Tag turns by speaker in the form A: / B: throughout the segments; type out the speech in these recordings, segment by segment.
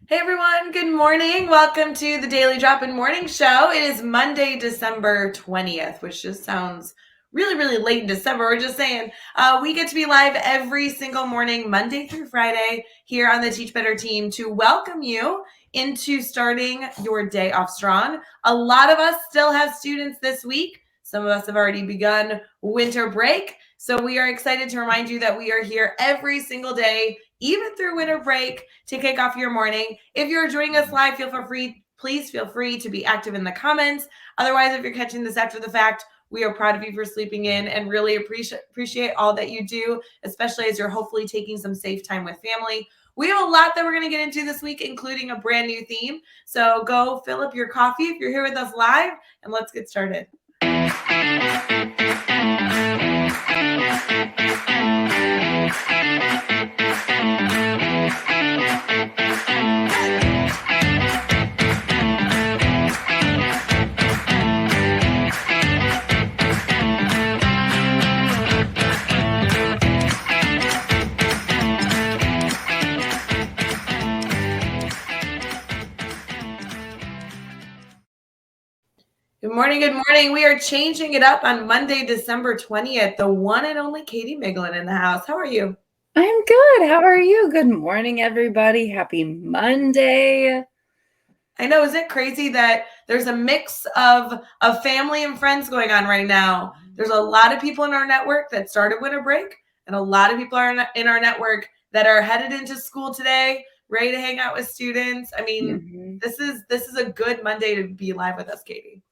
A: Hey everyone, good morning. Welcome to the Daily Drop-In Morning Show. It is Monday, December 20th, which just sounds really, really late in December. We're just saying we get to be live every single morning, Monday through Friday, here on the Teach Better team to welcome you into starting your day off strong. A lot of us still have students this week. Some of us have already begun winter break. So we are excited to remind you that we are here every single day, even through winter break, to kick off your morning. If you're joining us live, please feel free to be active in the comments. Otherwise, if you're catching this after the fact, we are proud of you for sleeping in and really appreciate all that you do, especially as you're hopefully taking some safe time with family. We have a lot that we're going to get into this week, including a brand new theme. So go fill up your coffee if you're here with us live, and let's get started. Good morning, good morning. We are changing it up on Monday, December 20th. The one and only Katie Miglin in the house. How are you?
B: I'm good. How are you? Good morning, everybody. Happy Monday.
A: I know, isn't it crazy that there's a mix of family and friends going on right now? There's a lot of people in our network that started winter break, and a lot of people are in our network that are headed into school today, ready to hang out with students. I mean, this is a good Monday to be live with us, Katie.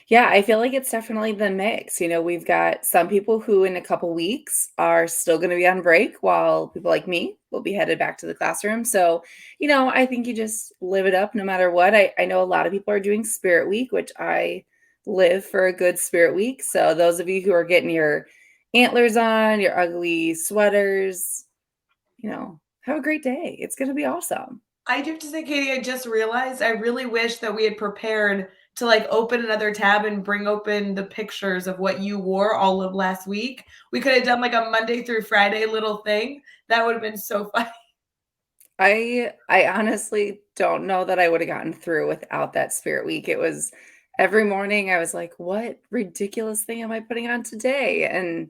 B: Yeah, I feel like it's definitely the mix. We've got some people who in a couple weeks are still going to be on break while people like me will be headed back to the classroom. So, I think you just live it up no matter what. I know a lot of people are doing Spirit Week, which I live for a good Spirit Week. So those of you who are getting your antlers on, your ugly sweaters, have a great day. It's going to be awesome.
A: I do have to say, Katie, I just realized I really wish that we had prepared to like open another tab and bring open the pictures of what you wore all of last week. We could have done like a Monday through Friday little thing. That would have been so funny.
B: I honestly don't know that I would have gotten through without that Spirit Week. It was every morning I was like, what ridiculous thing am I putting on today? And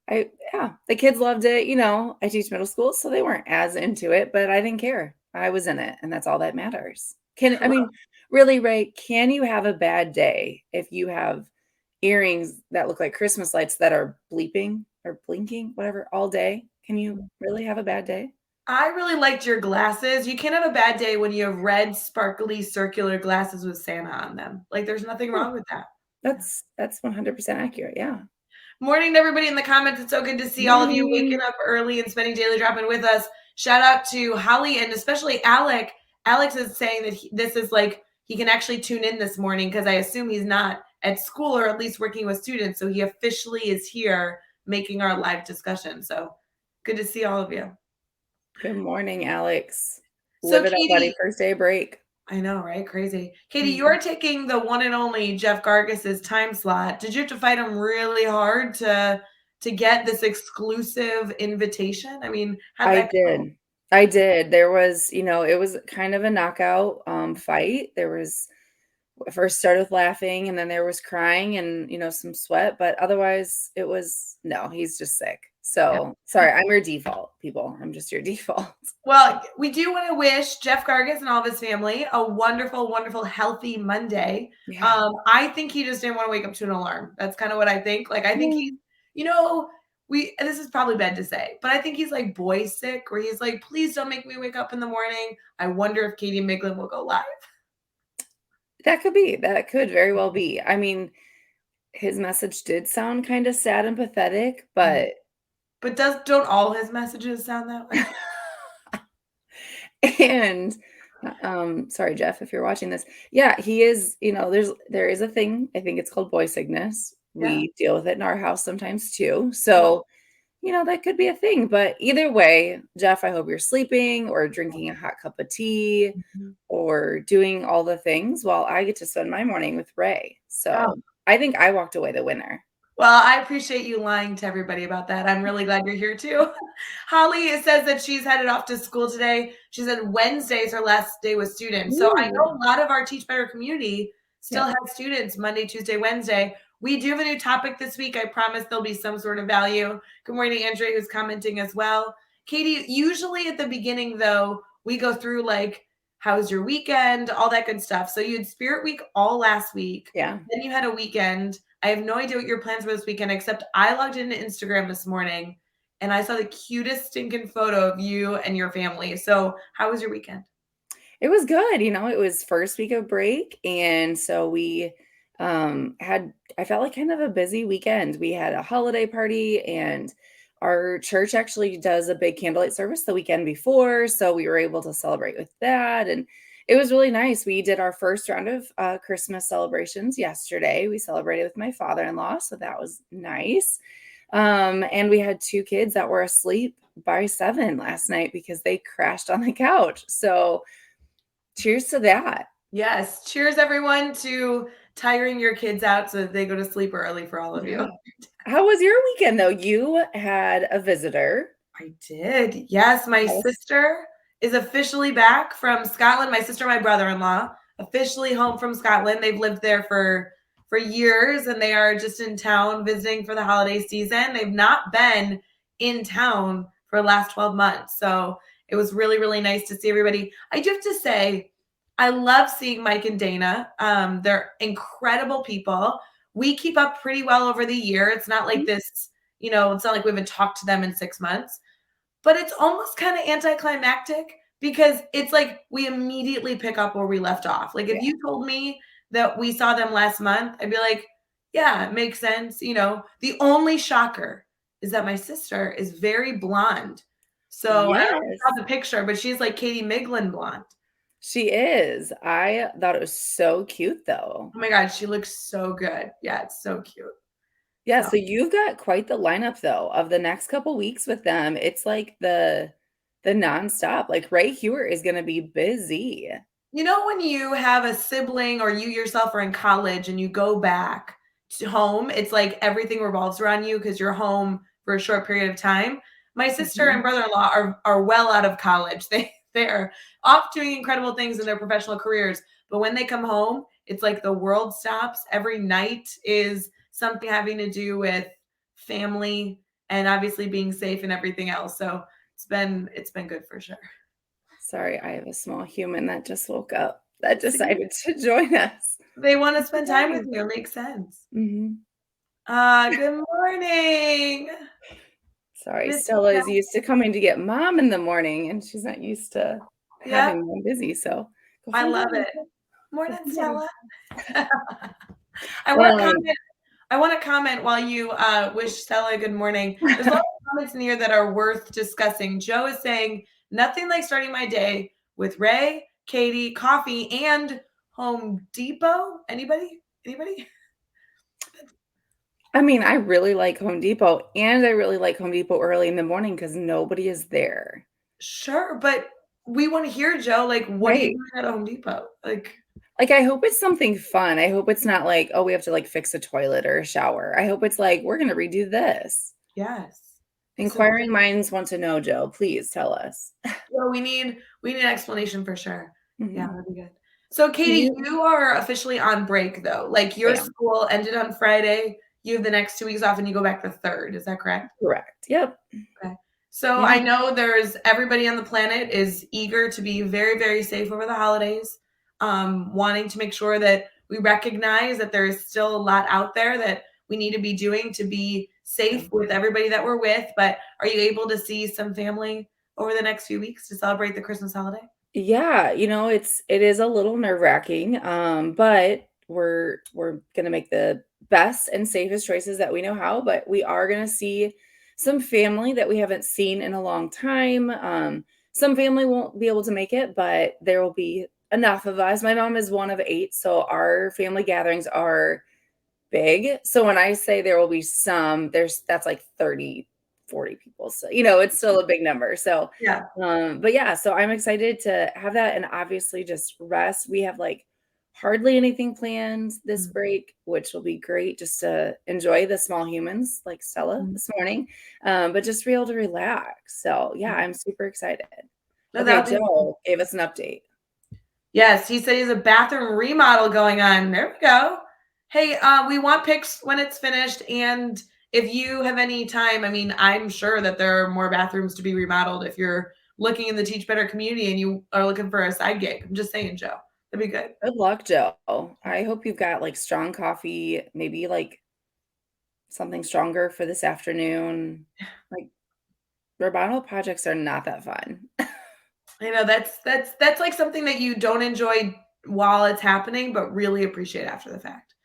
B: the kids loved it. I teach middle school, so they weren't as into it, but I didn't care. I was in it, and that's all that matters. Really, Ray, can you have a bad day if you have earrings that look like Christmas lights that are bleeping or blinking, whatever, all day? Can you really have a bad day?
A: I really liked your glasses. You can't have a bad day when you have red, sparkly, circular glasses with Santa on them. Like, there's nothing wrong with that.
B: That's 100% accurate. Yeah.
A: Morning to everybody in the comments. It's so good to see all of you waking up early and spending Daily Drop-In with us. Shout out to Holly and especially Alec. Alex is saying that this is like he can actually tune in this morning because I assume he's not at school or at least working with students. So he officially is here making our live discussion. So good to see all of you.
B: Good morning, Alex.
A: So
B: Live it up, buddy.
A: Katie,
B: First day of break.
A: I know, right? Crazy. Katie, you are taking the one and only Jeff Gargas's time slot. Did you have to fight him really hard to get this exclusive invitation? I mean, how'd that go?
B: I did. There was, it was kind of a knockout fight. There was first started with laughing and then there was crying and, some sweat, but otherwise it was no, he's just sick. So sorry, I'm your default, people. I'm just your default.
A: Well, we do want to wish Jeff Gargas and all of his family a wonderful, wonderful, healthy Monday.
B: Yeah.
A: I think he just didn't want to wake up to an alarm. That's kind of what I think. Like, I think he's, you know, this is probably bad to say, but I think he's like boy sick, where he's like, please don't make me wake up in the morning. I wonder if Katie Miglin will go live.
B: That could be. That could very well be. I mean, his message did sound kind of sad and pathetic, but
A: don't all his messages sound that way?
B: and sorry, Jeff, if you're watching this. Yeah, he is, there is a thing, I think it's called boy sickness. We deal with it in our house sometimes too. So, that could be a thing. But either way, Jeff, I hope you're sleeping or drinking a hot cup of tea or doing all the things while I get to spend my morning with Ray. So I think I walked away the winner.
A: Well, I appreciate you lying to everybody about that. I'm really glad you're here too. Holly says that she's headed off to school today. She said Wednesday is her last day with students. So I
B: Ooh,
A: know a lot of our Teach Better community still
B: yep.
A: has students Monday, Tuesday, Wednesday. We do have a new topic this week. I promise there'll be some sort of value. Good morning, Andrea, who's commenting as well. Katie, usually at the beginning, though, we go through like, how was your weekend? All that good stuff. So you had Spirit Week all last week.
B: Yeah.
A: Then you had a weekend. I have no idea what your plans were this weekend, except I logged into Instagram this morning and I saw the cutest stinking photo of you and your family. So, how was your weekend?
B: It was good, it was first week of break, and so we, had I felt like kind of a busy weekend. We had a holiday party, and our church actually does a big candlelight service the weekend before, so we were able to celebrate with that, and it was really nice. We did our first round of, Christmas celebrations yesterday. We celebrated with my father-in-law, so that was nice. And we had 2 kids that were asleep by 7 last night because they crashed on the couch, so cheers to that.
A: Yes. Cheers, everyone, to tiring your kids out so that they go to sleep early for all of
B: Yeah.
A: you.
B: How was your weekend, though? You had a visitor.
A: I did. Yes. My
B: Yes.
A: sister is officially back from Scotland. My sister, my brother in law, officially home from Scotland. They've lived there for years and they are just in town visiting for the holiday season. They've not been in town for the last 12 months. So it was really, really nice to see everybody. I do have to say, I love seeing Mike and Dana. They're incredible people. We keep up pretty well over the year. It's not like this, it's not like we haven't talked to them in 6 months, but it's almost kind of anticlimactic because it's like we immediately pick up where we left off. Like if
B: Yeah.
A: you told me that we saw them last month, I'd be like, yeah, it makes sense. The only shocker is that my sister is very blonde. So I don't know if you saw
B: Yes,
A: the picture, but she's like Katie Miglin blonde.
B: she is. I thought it was so cute, though.
A: Oh my God, she looks so good. Yeah, it's so cute.
B: Yeah,
A: So,
B: so you've got quite the lineup, though, of the next couple weeks with them. It's like the nonstop. Like Ray Hewer is gonna be busy.
A: when you have a sibling or you yourself are in college and you go back to home, it's like everything revolves around you because you're home for a short period of time. My sister and
B: Mhm.
A: brother-in-law are well out of college. They're off doing incredible things in their professional careers, but when they come home, it's like the world stops. Every night is something having to do with family and obviously being safe and everything else. So it's been good for sure.
B: Sorry, I have a small human that just woke up that decided to join us.
A: They wanna spend time with
B: Surprise.
A: you, it makes sense.
B: Mhm.
A: Good morning,
B: Sorry,
A: Miss
B: Stella is
A: Stella.
B: used to coming to get mom in the morning, and she's not used to
A: Yep,
B: having mom busy, so go
A: I
B: say
A: love
B: hi.
A: it.
B: Go
A: Morning,
B: say hi.
A: Stella. I wanna
B: Um,
A: comment I wanna comment while you, wish Stella good morning. There's a lot of comments in here that are worth discussing. Joe is saying, "Nothing like starting my day with Ray, Katie, coffee, and Home Depot." Anybody? Anybody?
B: I mean, I really like Home Depot, and I really like Home Depot early in the morning because nobody is there.
A: Sure, but we wanna hear, Joe, like, what are you
B: Right.
A: doing at Home Depot? Like,
B: Like, I hope it's something fun. I hope it's not like, "Oh, we have to, like, fix a toilet or a shower." I hope it's like, "We're gonna redo this."
A: yes. So
B: Inquiring minds want to know, Joe. Please tell us.
A: well, we need an explanation for sure. Yeah,
B: Mhm.
A: that'd be good. So,
B: Do
A: Katie,
B: you
A: you are officially on break though. Like
B: I
A: your
B: am.
A: school ended on Friday. You have the next 2 weeks off and you go back the third. Is that correct?
B: Correct. Yep.
A: Okay. So
B: Yeah.
A: I know there's everybody on the planet is eager to be very, very safe over the holidays, wanting to make sure that we recognize that there is still a lot out there that we need to be doing to be
B: Yeah.
A: safe with everybody that we're with. But are you able to see some family over the next few weeks to celebrate the Christmas holiday?
B: Yeah, it is a little nerve-wracking, but we're gonna make the best and safest choices that we know how, but we are gonna see some family that we haven't seen in a long time. Some family won't be able to make it, but there will be enough of us. My mom is one of 8, so our family gatherings are big. So when I say there will be some, that's like 30, 40 people. So, it's still a big number. So,
A: Yeah.
B: but yeah, so I'm excited to have that and obviously just rest. We have like hardly anything planned this
A: Mm,
B: break, which will be great just to enjoy the small humans like Stella
A: mm,
B: this morning, but just be able to relax. So, yeah,
A: mm.
B: I'm super excited.
A: No,
B: Okay,
A: that'll be
B: Joe gave us an update.
A: yes. He said he has a bathroom remodel going on. There we go. Hey, we want pics when it's finished, and if you have any time, I mean, I'm sure that there are more bathrooms to be remodeled if you're looking in the Teach Better community and you are looking for a side gig. I'm just saying, Joe, that'd be good.
B: Good luck, Joe. I hope you've got like strong coffee, maybe like something stronger for this afternoon. Like remodel projects are not that fun.
A: You know, that's like something that you don't enjoy while it's happening, but really appreciate after the fact.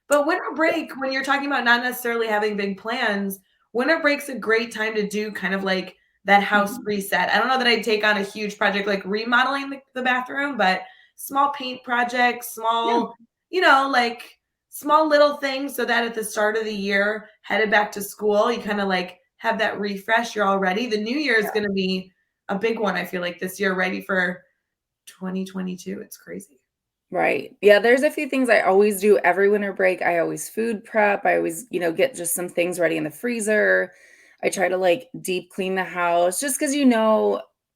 A: But winter break, when you're talking about not necessarily having big plans, winter break's a great time to do kind of like that house
B: Mhm.
A: reset. I don't know that I'd take on a huge project like remodeling the bathroom, but small paint projects,
B: Yeah,
A: small, like small little things so that at the start of the year, headed back to school, you kind of like have that refresh. You're all ready. The new year is going to be a big one, I feel like this year, ready for 2022. It's crazy.
B: right. Yeah, there's a few things I always do every winter break. I always food prep. I always, get just some things ready in the freezer. I try to like deep clean the house just because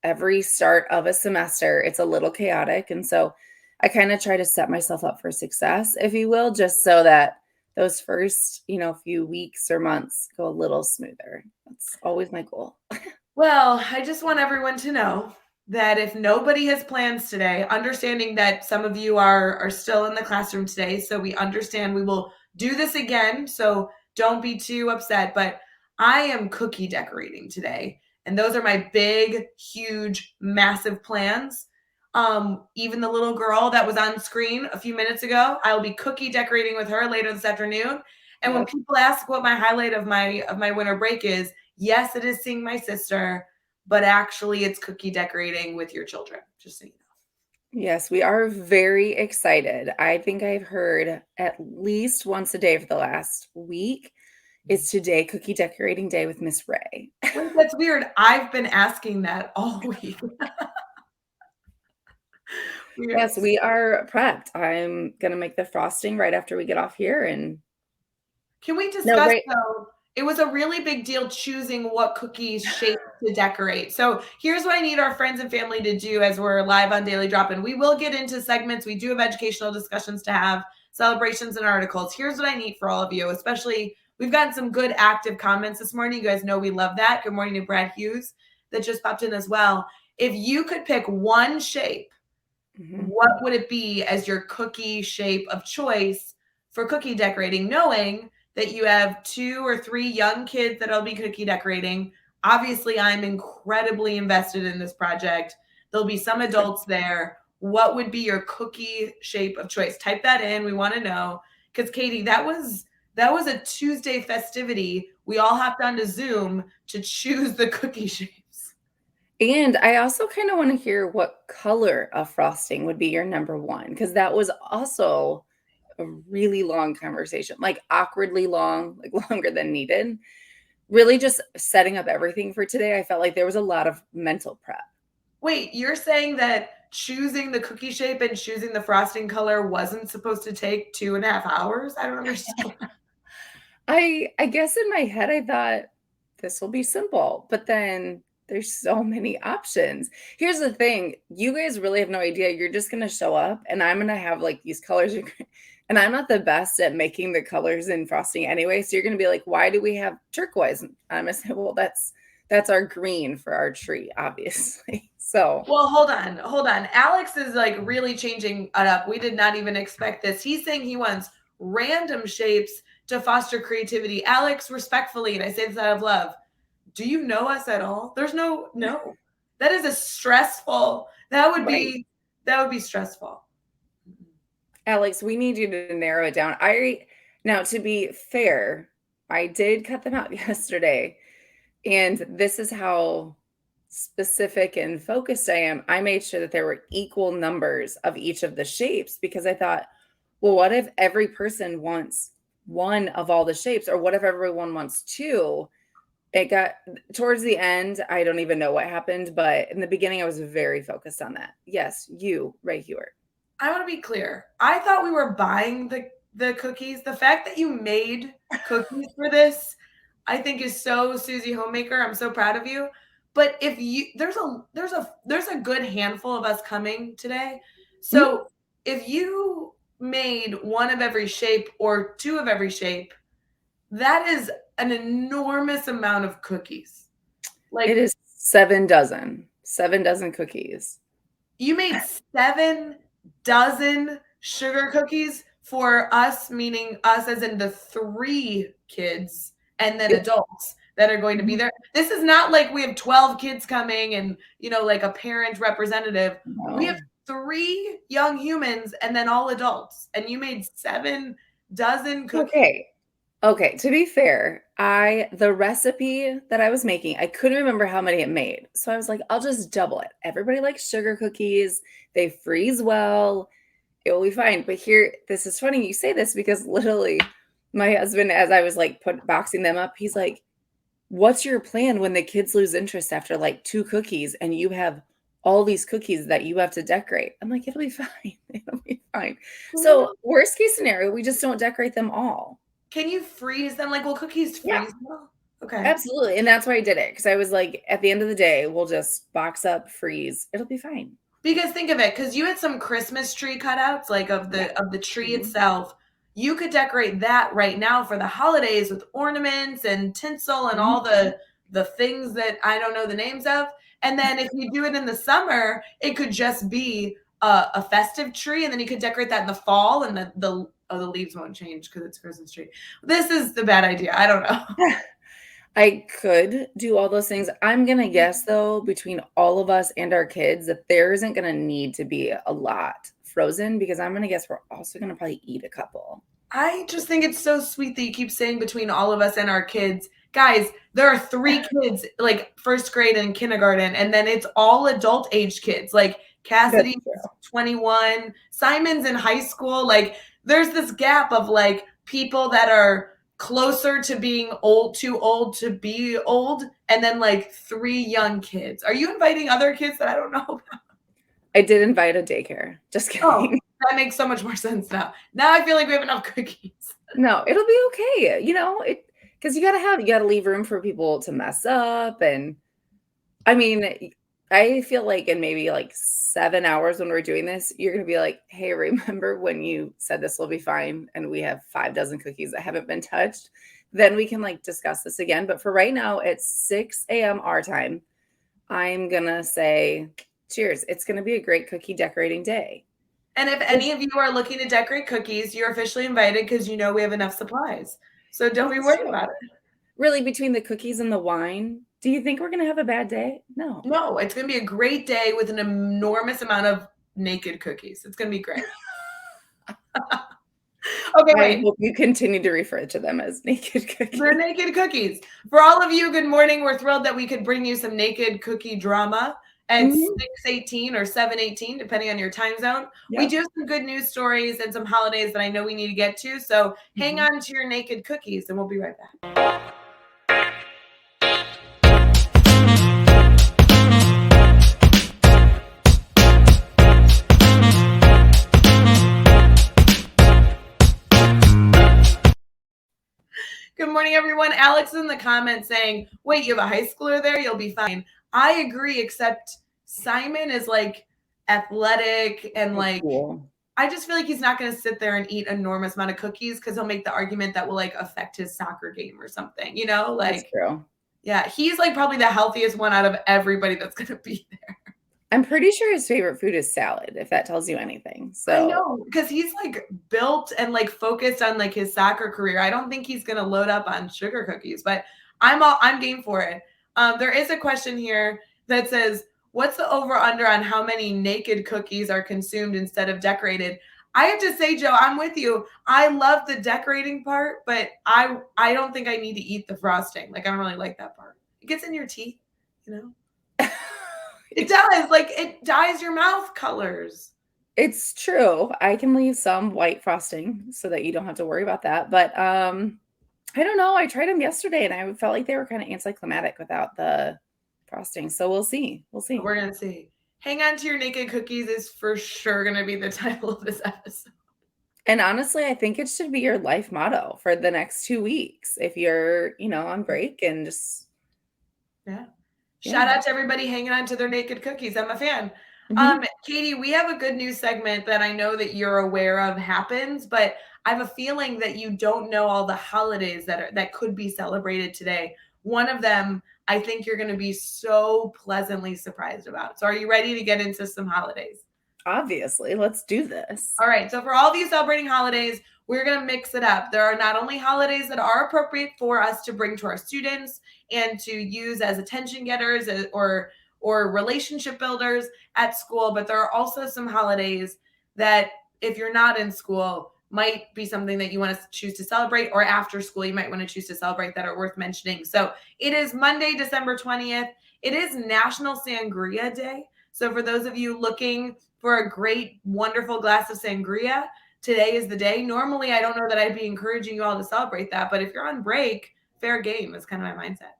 B: every start of a semester it's a little chaotic. And so I kind of try to set myself up for success, if you will, just so that those first, few weeks or months go a little smoother. That's always my goal.
A: Well, I just want everyone to know that if nobody has plans today, understanding that some of you are still in the classroom today, so we understand we will do this again, so don't be too upset, but I am cookie decorating today. And those are my big, huge, massive plans. Even the little girl that was on screen a few minutes ago, I will be cookie decorating with her later this afternoon. And when
B: Yep.
A: people ask what my highlight of my winter break is, yes, it is seeing my sister, but actually it's cookie decorating with your children, just so you know.
B: Yes, we are very excited. I think I've heard at least once a day for the last week. It's today cookie decorating day with Miss Ray.
A: Wait, that's weird. I've been asking that all week. Weird.
B: Yes, we are prepped. I'm gonna make the frosting right after we get off here and
A: Can we
B: no,
A: discuss
B: right.
A: though? It was a really big deal choosing what cookies shape to decorate. So here's what I need our friends and family to do as we're live on Daily Drop In. We will get into segments. We do have educational discussions to have, celebrations and articles. Here's what I need for all of you, especially we've gotten some good active comments this morning. You guys know we love that. Good morning to Brad Hughes that just popped in as well. If you could pick one shape,
B: Mhm.
A: what would it be as your cookie shape of choice for cookie decorating, knowing that you have 2 or 3 young kids that'll be cookie decorating? Obviously, I'm incredibly invested in this project. There'll be some adults there. What would be your cookie shape of choice? Type that in. We want to know. Because Katie, that was a Tuesday festivity. We all hopped onto Zoom to choose the cookie shapes.
B: And I also kind of want to hear what color of frosting would be your number one, because that was also a really long conversation, like awkwardly long, like longer than needed. Really just setting up everything for today. I felt like there was a lot of mental prep.
A: Wait, you're saying that choosing the cookie shape and choosing the frosting color wasn't supposed to take 2.5 hours? I don't understand.
B: I guess in my head I thought this will be simple, but then there's so many options. Here's the thing, you guys really have no idea. You're just gonna show up and I'm gonna have like these colors and I'm not the best at making the colors in frosting anyway. So you're gonna be like, why do we have turquoise? And I'm gonna say, well, that's our green for our tree, obviously. So
A: Well, hold on, hold on. Alex is like really changing it up. We did not even expect this. He's saying he wants random shapes to foster creativity. Alex, respectfully, and I say this out of love, do you know us at all? There's no. That is a stressful.
B: right.
A: That would be stressful.
B: Alex, we need you to narrow it down. I now to be fair, I did cut them out yesterday, and this is how specific and focused I am. I made sure that there were equal numbers of each of the shapes because I thought, well, what if every person wants one of all the shapes, or what if everyone wants two? It got towards the end, I don't even know what happened, but in the beginning, I was very focused on that. Yes, you, Ray Hewitt.
A: I want to be clear. I thought we were buying the cookies. The fact that you made cookies for this, I think is so Susie Homemaker. I'm so proud of you. But if you there's a good handful of us coming today.
B: Mhm.
A: So if you made one of every shape or two of every shape, that is an enormous amount of cookies.
B: It
A: Like
B: is 7 dozen. 7 dozen cookies.
A: you made 7 dozen sugar cookies for us, meaning us as in the 3 kids and then
B: It
A: adults that are going to be
B: Mhm.
A: there. This is not like we have 12 kids coming and, like a parent representative. We have
B: No.
A: 3 young humans and then all adults. And you made 7 dozen cookies.
B: Okay. Okay, to be fair, the recipe that I was making, I couldn't remember how many it made. So I was like, I'll just double it. Everybody likes sugar cookies. They freeze well. It will be fine. But here, this is funny you say this because literally my husband, as I was like boxing them up, he's like, what's your plan when the kids lose interest after like 2 cookies and you have all these cookies that you have to decorate? I'm like, it'll be fine. It'll be fine. So worst case scenario, we just don't decorate them all.
A: Can you freeze them? Like, will cookies
B: Yeah.
A: freeze well? Okay.
B: Absolutely, and that's why I did it, because I was like, at the end of the day, we'll just box up, freeze, it'll be fine.
A: Because think of it, because you had some Christmas tree cutouts, like of
B: Yeah.
A: the tree
B: Mhm.
A: itself. You could decorate that right now for the holidays with ornaments and tinsel and
B: Mhm.
A: all the things that I don't know the names of. And then if you do it in the summer, it could just be a festive tree, and then you could decorate that in the fall, and the leaves won't change because it's Christmas tree. This is the bad idea. I don't know.
B: I could do all those things. I'm gonna guess, though, between all of us and our kids, that there isn't gonna need to be a lot frozen, because I'm gonna guess we're also gonna probably eat a couple.
A: I just think it's so sweet that you keep saying between all of us and our kids. Guys, there are 3 kids, like, 1st grade and kindergarten, and then it's all adult age kids. Like,
B: That's
A: Cassidy's
B: true.
A: 21, Simon's in high school. Like, there's this gap of, like, people that are closer to being too old to be old, and then, like, 3 young kids. Are you inviting other kids that I don't know?
B: I did invite a daycare. Just
A: Oh,
B: kidding.
A: that makes so much more sense now. Now I feel like we have enough cookies.
B: No, it'll be okay, because you gotta leave room for people to mess up, and I mean, I feel like in maybe like 7 hours when we're doing this, you're gonna be like, "Hey, remember when you said this will be fine and we have 5 dozen cookies that haven't been touched?" Then we can, like, discuss this again, but for right now, it's 6 AM our time. I'm gonna say, cheers. It's gonna be a great cookie decorating day.
A: And if
B: Which
A: any of you are looking to decorate cookies, you're officially invited because we have enough supplies. So don't be
B: That's
A: worried
B: true.
A: about it.
B: Really, between the cookies and the wine, do you think we're gonna have a bad day? No.
A: No, it's going to be a great day with an enormous amount of naked cookies. It's going to be great. Okay,
B: I
A: wait.
B: hope you continue to refer to them as naked
A: They're
B: cookies.
A: naked cookies. For all of you, good morning. We're thrilled that we could bring you some naked cookie drama at
B: Mhm.
A: 6:18 or 7:18, depending on your time zone. We
B: Yep.
A: do have some good news stories and some holidays that I know we need to get to. So hang
B: Mhm.
A: on to your naked cookies and we'll be right back. Good morning, everyone. Alex in the comments saying, wait, you have a high schooler there? You'll be fine. I agree, except Simon is like athletic and
B: So
A: like
B: cool.
A: I just feel like he's not going to sit there and eat enormous amount of cookies because he'll make the argument that will like affect his soccer game or something,
B: That's
A: like
B: true.
A: yeah, he's like probably the healthiest one out of everybody that's going to be there.
B: I'm pretty sure his favorite food is salad, if that tells you anything.
A: I
B: So,
A: know because he's like built and like focused on like his soccer career. I don't think he's gonna load up on sugar cookies, but I'm game for it. There is a question here that says, "What's the over under on how many naked cookies are consumed instead of decorated?" I have to say, Joe, I'm with you. I love the decorating part, but I don't think I need to eat the frosting. Like I don't really like that part. It gets in your teeth, you know. It does. Like it dyes your mouth colors.
B: it's true. I can leave some white frosting so that you don't have to worry about that, but, I don't know, I tried them yesterday and I felt like they were kinda anticlimactic without the frosting, so we'll see. We'll see.
A: We're gonna see. Hang on to your naked cookies is for sure going to be the title of this episode.
B: And honestly, I think it should be your life motto for the next 2 weeks if you're, on break and just
A: Yeah.
B: yeah.
A: Shout out to everybody hanging on to their naked cookies. I'm a fan.
B: Mhm.
A: Katie, we have a good news segment that I know that you're aware of happens, but I have a feeling that you don't know all the holidays that could be celebrated today. One of them, I think you're going to be so pleasantly surprised about. So, are you ready to get into some holidays?
B: Obviously, let's do this.
A: All right. So, for all of you celebrating holidays, we're going to mix it up. There are not only holidays that are appropriate for us to bring to our students and to use as attention getters or relationship builders at school, but there are also some holidays that if you're not in school might be something that you want to choose to celebrate, or after school you might want to choose to celebrate that are worth mentioning. So it is Monday, December 20th. It is National Sangria Day. So for those of you looking for a great, wonderful glass of sangria, today is the day. Normally, I don't know that I'd be encouraging you all to celebrate that, but if you're on break, fair game is kind of my mindset.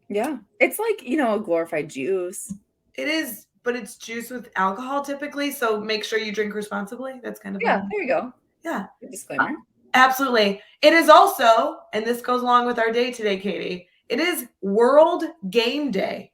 B: Yeah. It's like, a glorified juice.
A: It is, but it's juice with alcohol typically, so make sure you drink responsibly. That's kind of
B: Yeah, there you go.
A: Yeah.
B: Disclaimer.
A: Absolutely. It is also, and this goes along with our day today, Katie, it is World Game Day.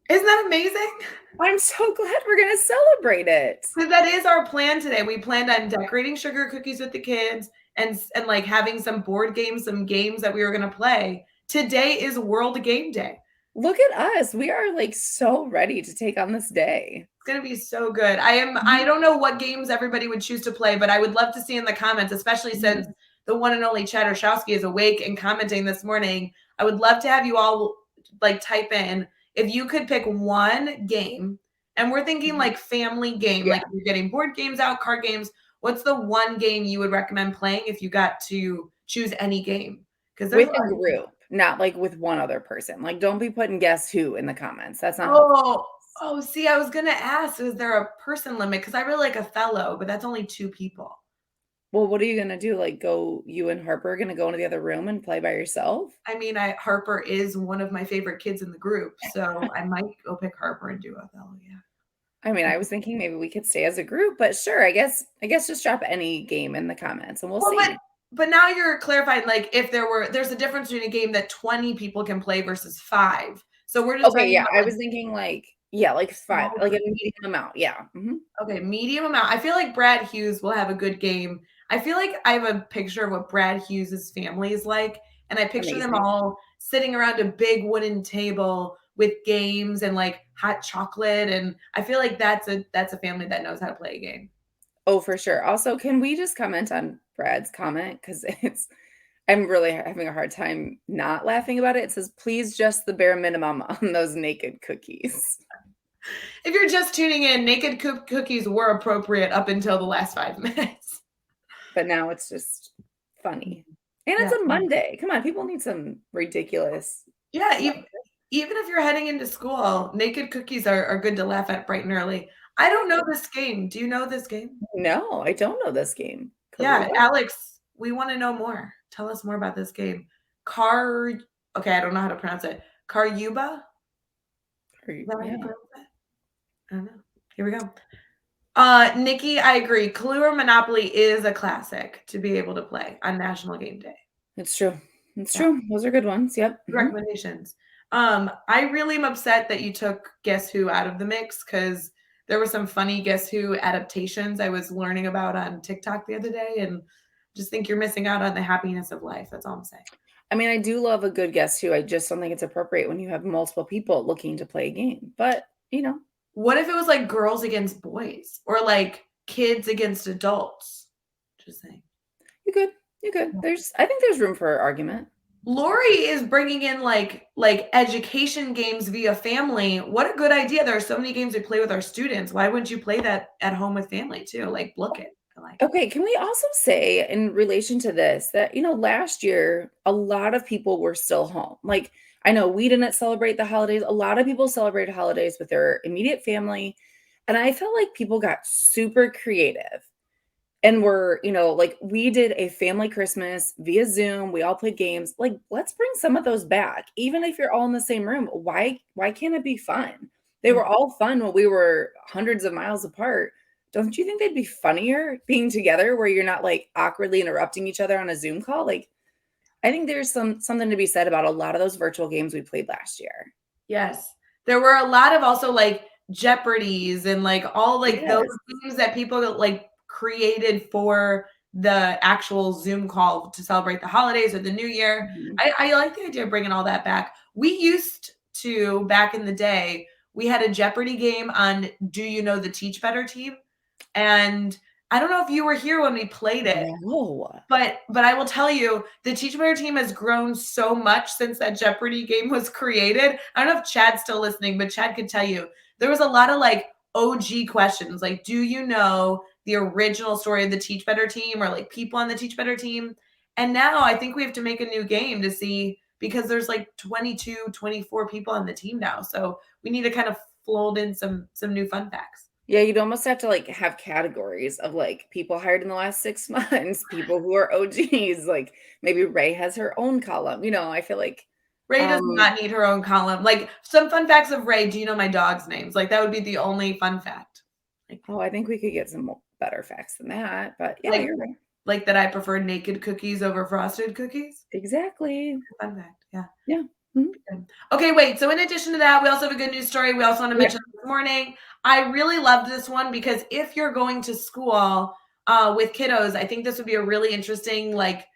A: Isn't that amazing?
B: I'm so glad we're going to celebrate it.
A: Because that is our plan today. We planned on decorating sugar cookies with the kids and like having some board games, some games that we were going to play. Today is World Game Day.
B: Look at us. We are like so ready to take on this day.
A: It's going to be so good. I don't know what games everybody would choose to play, but I would love to see in the comments, especially since the one and only Chad Orshowski is awake and commenting this morning. I would love to have you all like type in if you could pick one game, and we're thinking like family game, like you're getting board games out, card games. What's the one game you would recommend playing if you got to choose any game? Because
B: with a group, not like with one other person. Like, don't be putting guess who in the comments. That's not.
A: Oh, see, I was gonna ask, is there a person limit? Because I really like Othello, but that's only 2 people.
B: Well, what are you gonna do? Like, you and Harper are gonna go into the other room and play by yourself?
A: I mean, Harper is one of my favorite kids in the group, so I might go pick Harper and do Othello. Yeah.
B: I mean, I was thinking maybe we could stay as a group, but sure, I guess just drop any game in the comments and we'll see.
A: But now you're clarifying, like, if there's a difference between a game that 20 people can play versus 5. So we're just
B: okay. Yeah, I was thinking like 5, like a medium amount. Yeah. Mm-hmm.
A: Okay, medium amount. I feel like Brad Hughes will have a good game. I feel like I have a picture of what Brad Hughes's family is like, and I picture them all sitting around a big wooden table with games and like hot chocolate, and I feel like that's a family that knows how to play a game.
B: Oh, for sure. Also, can we just comment on Brad's comment? Because I'm really having a hard time not laughing about it. It says, please just the bare minimum on those naked cookies.
A: If you're just tuning in, naked cookies were appropriate up until the last 5 minutes.
B: But now it's just funny. And it's a Monday. Come on, people need some ridiculous.
A: Yeah, even if you're heading into school, naked cookies are good to laugh at bright and early. I don't know this game. Do you know this game?
B: No, I don't know this game.
A: Yeah, Alex, we want to know more. Tell us more about this game. Okay, I don't know how to pronounce it. Karuba? Is that how you pronounce it? I don't know. Here we go. Nikki, I agree. Clue or Monopoly is a classic to be able to play on National Game Day.
B: It's true. It's true. Those are good ones. Yep.
A: Recommendations. I really am upset that you took Guess Who out of the mix because there were some funny Guess Who adaptations I was learning about on TikTok the other day, and just think you're missing out on the happiness of life. That's all I'm saying.
B: I mean, I do love a good Guess Who. I just don't think it's appropriate when you have multiple people looking to play a game. But,
A: What if it was like girls against boys or like kids against adults? Just saying.
B: You could. I think there's room for argument.
A: Lori is bringing in like education games via family. What a good idea. There are so many games we play with our students. Why wouldn't you play that at home with family too? Like, look it.
B: Okay, can we also say in relation to this that, last year, a lot of people were still home. Like, I know we didn't celebrate the holidays. A lot of people celebrated holidays with their immediate family. And I felt like people got super creative. And like we did a family Christmas via Zoom. We all played games. Like, let's bring some of those back. Even if you're all in the same room, why can't it be fun? They were all fun when we were hundreds of miles apart. Don't you think they'd be funnier being together where you're not like awkwardly interrupting each other on a Zoom call? Like, I think there's something to be said about a lot of those virtual games we played last year.
A: Yes. There were a lot of also like Jeopardies and like all like those
B: Yes.
A: things that people like created for the actual Zoom call to celebrate the holidays or the new year.
B: Mhm.
A: I like the idea of bringing all that back. We used to, back in the day, we had a Jeopardy game on Do You Know the Teach Better team? And I don't know if you were here when we played it,
B: No.
A: but I will tell you, the Teach Better team has grown so much since that Jeopardy game was created. I don't know if Chad's still listening, but Chad could tell you there was a lot of like OG questions, like do you know the original story of the Teach Better team or like people on the Teach Better team? And now I think we have to make a new game to see because there's like 22, 24 people on the team now. So we need to kind of fold in some new fun facts.
B: Yeah, you'd almost have to like have categories of like people hired in the last 6 months, people who are OGs, like maybe Ray has her own column. I feel like
A: Ray does
B: um
A: not need her own column. Like some fun facts of Ray. Do you know my dog's names? Like that would be the only fun fact. Like,
B: I think we could get some better facts than that. But yeah,
A: like,
B: you're right.
A: like that I prefer naked cookies over frosted cookies.
B: Exactly.
A: Fun fact. Yeah.
B: Yeah. Mhm.
A: Okay, wait. So in addition to that, we also have a good news story. We also want to
B: Yeah.
A: mention this morning. I really loved this one because if you're going to school with kiddos, I think this would be a really interesting like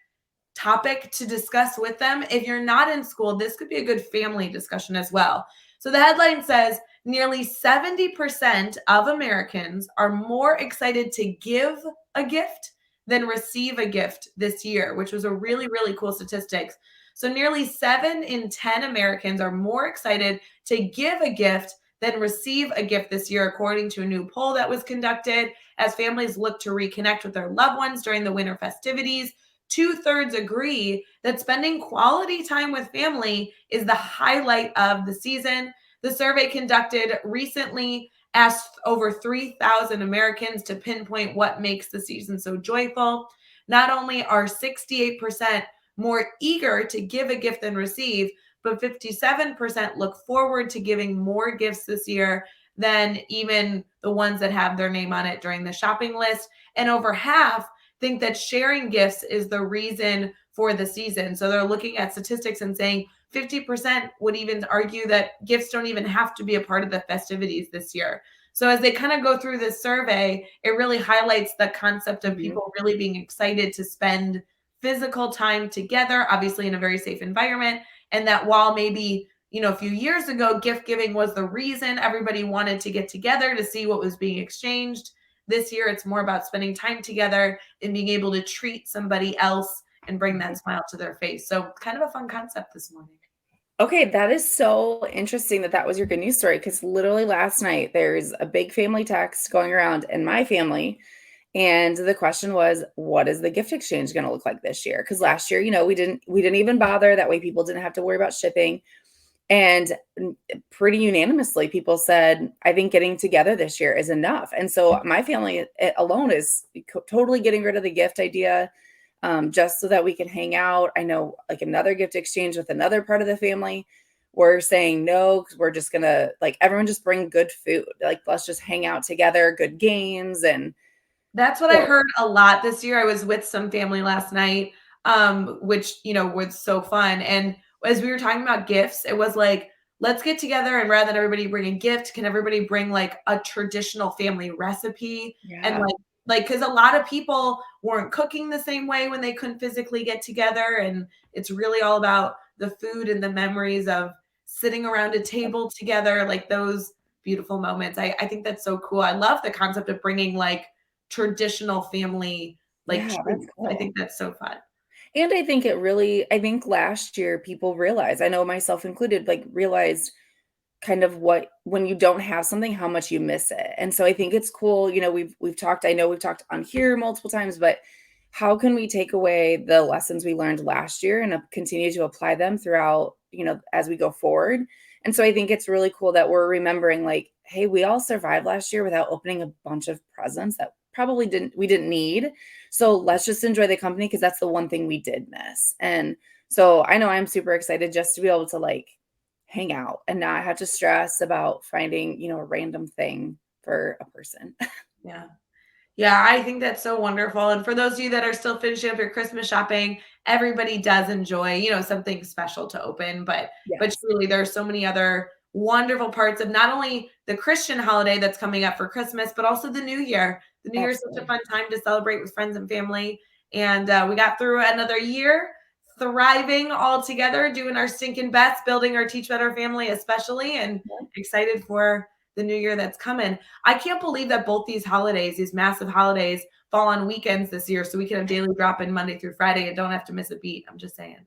A: topic to discuss with them. If you're not in school, this could be a good family discussion as well. So the headline says nearly 70% of Americans are more excited to give a gift than receive a gift this year, which was a really, really cool statistic. So nearly 7 in 10 Americans are more excited to give a gift than receive a gift this year, according to a new poll that was conducted as families look to reconnect with their loved ones during the winter festivities. Two-thirds agree that spending quality time with family is the highlight of the season. The survey conducted recently asked over 3,000 Americans to pinpoint what makes the season so joyful. Not only are 68% more eager to give a gift than receive, but 57% look forward to giving more gifts this year than even the ones that have their name on it during the shopping list. And over half think that sharing gifts is the reason for the season. So they're looking at statistics and saying 50% would even argue that gifts don't even have to be a part of the festivities this year. So as they kind of go through this survey, it really highlights the concept of people really being excited to spend physical time together, obviously in a very safe environment. And that while maybe, a few years ago, gift giving was the reason everybody wanted to get together to see what was being exchanged. This year, it's more about spending time together and being able to treat somebody else and bring that smile to their face. So kind of a fun concept this morning.
B: Okay, that is so interesting that was your good news story because literally last night there's a big family text going around in my family. And the question was, what is the gift exchange going to look like this year? Because last year, we didn't even bother. That way people didn't have to worry about shipping. And pretty unanimously, people said, I think getting together this year is enough. And so my family alone is totally getting rid of the gift idea just so that we can hang out. I know like another gift exchange with another part of the family. We're saying no, because we're just going to like everyone just bring good food. Like, let's just hang out together, good games. And
A: that's what I heard a lot this year. I was with some family last night, which, was so fun. And as we were talking about gifts, it was like, let's get together and rather than everybody bring a gift, can everybody bring like a traditional family recipe? And because a lot of people weren't cooking the same way when they couldn't physically get together. And it's really all about the food and the memories of sitting around a table together, like those beautiful moments. I think that's so cool. I love the concept of bringing like traditional family
B: yeah, that's
A: treats. I
B: cool.
A: think that's so fun.
B: And I think last year people realized, I know myself included, like realized kind of what when you don't have something, how much you miss it. And so I think it's cool. We've talked, I know we've talked on here multiple times, but how can we take away the lessons we learned last year and continue to apply them throughout, as we go forward? And so I think it's really cool that we're remembering like, hey, we all survived last year without opening a bunch of presents that we didn't need. So let's just enjoy the company because that's the one thing we did miss. And so I know I'm super excited just to be able to like hang out and not have to stress about finding, a random thing for a person.
A: Yeah. Yeah, I think that's so wonderful. And for those of you that are still finishing up your Christmas shopping, everybody does enjoy, something special to open, but
B: Yes,
A: truly there's so many other wonderful parts of not only the Christian holiday that's coming up for Christmas, but also the New Year. The New Year is such a
B: absolutely.
A: fun time to celebrate with friends and family. And we got through another year thriving all together, doing our stinking best, building our Teach Better family, especially, and
B: Yeah.
A: excited for the new year that's coming. I can't believe that both these holidays, these massive holidays, fall on weekends this year, so we can have daily drop in Monday through Friday and don't have to miss a beat. I'm just saying.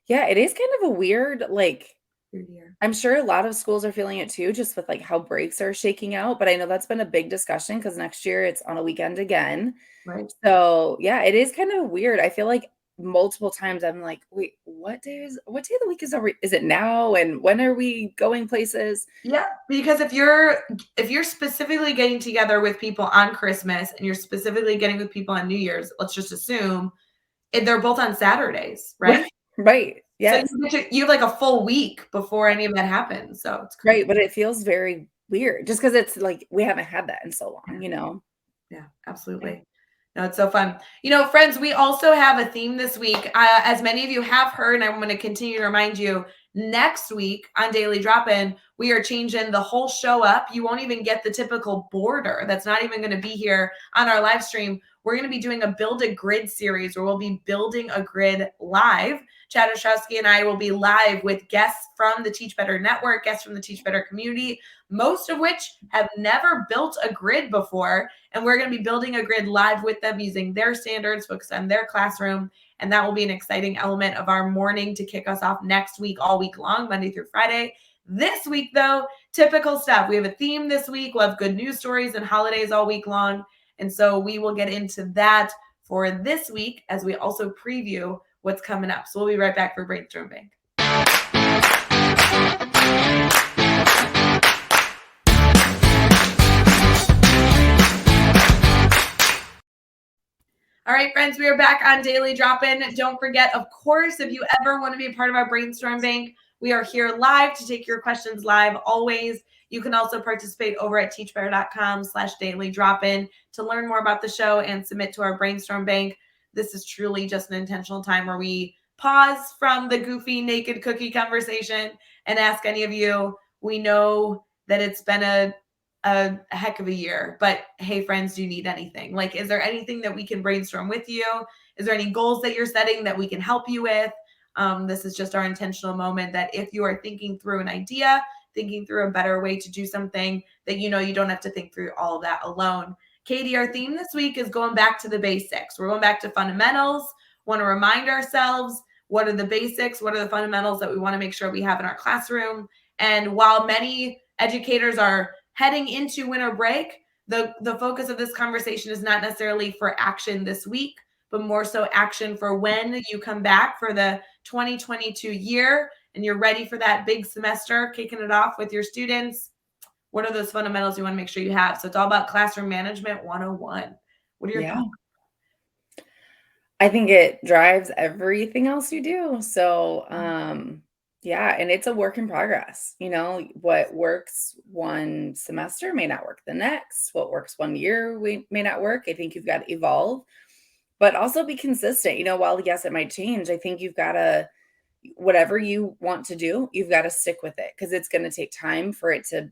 B: Yeah, it is kind of a weird, like,
A: Weird year.
B: I'm sure a lot of schools are feeling it too, just with like how breaks are shaking out. But I know that's been a big discussion because next year it's on a weekend again.
A: Right.
B: So yeah, it is kind of weird. I feel like multiple times I'm like, wait, what day of the week is it now? And when are we going places?
A: Yeah, because if you're specifically getting together with people on Christmas and you're specifically getting with people on New Year's, let's just assume they're both on Saturdays, right?
B: Right. Right.
A: So
B: Yes.
A: you have like a full week before any of that happens. So it's crazy.
B: Right. But it feels very weird just because it's like we haven't had that in so
A: Yeah,
B: long.
A: yeah,
B: Yeah.
A: absolutely. No, it's so fun. Friends, we also have a theme this week. As many of you have heard, and I'm going to continue to remind you, next week on Daily Drop In, we are changing the whole show up. You won't even get the typical border that's not even going to be here on our live stream. We're going to be doing a Build a Grid series where we'll be building a grid live. Chad Ostrowski and I will be live with guests from the Teach Better Network, guests from the Teach Better community, most of which have never built a grid before. And we're going to be building a grid live with them using their standards, focused on their classroom. And that will be an exciting element of our morning to kick us off next week, all week long, Monday through Friday. This week, though, typical stuff. We have a theme this week. We'll have good news stories and holidays all week long. And so we will get into that for this week as we also preview what's coming up. So we'll be right back for Brainstorm Bank. All right, friends, we are back on Daily Drop-In. Don't forget, of course, if you ever want to be a part of our Brainstorm Bank, we are here live to take your questions live always. You can also participate over at teachbetter.com/daily drop-in to learn more about the show and submit to our Brainstorm Bank. This is truly just an intentional time where we pause from the goofy naked cookie conversation and ask any of you. We know that it's been a heck of a year. But hey, friends, do you need anything? Like, is there anything that we can brainstorm with you? Is there any goals that you're setting that we can help you with? This is just our intentional moment that if you are thinking through an idea, thinking through a better way to do something, that you don't have to think through all of that alone. Katie, our theme this week is going back to the basics. We're going back to fundamentals. Want to remind ourselves what are the basics, what are the fundamentals that we want to make sure we have in our classroom. And while many educators are heading into winter break, the focus of this conversation is not necessarily for action this week, but more so action for when you come back for the 2022 year and you're ready for that big semester, kicking it off with your students. What are those fundamentals you want to make sure you have? So it's all about classroom management 101. What are your
B: Yeah.
A: thoughts?
B: I think it drives everything else you do. So, yeah, and it's a work in progress. What works one semester may not work the next. What works one year may not work. I think you've got to evolve, but also be consistent. While yes, it might change, I think you've got to, whatever you want to do, you've got to stick with it because it's going to take time for it to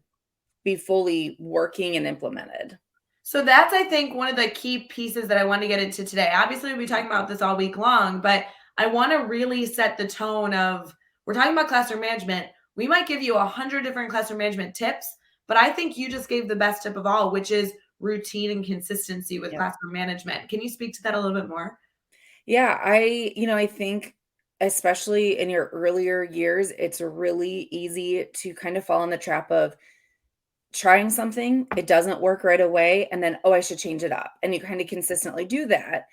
B: be fully working and implemented.
A: So that's, I think, one of the key pieces that I want to get into today. Obviously, we'll be talking about this all week long, but I want to really set the tone of we're talking about classroom management. We might give you 100 different classroom management tips, but I think you just gave the best tip of all, which is routine and consistency with
B: Yep.
A: classroom management. Can you speak to that a little bit more?
B: Yeah, I think especially in your earlier years, it's really easy to kind of fall in the trap of trying something, it doesn't work right away, and then, oh, I should change it up. And you kind of consistently do that.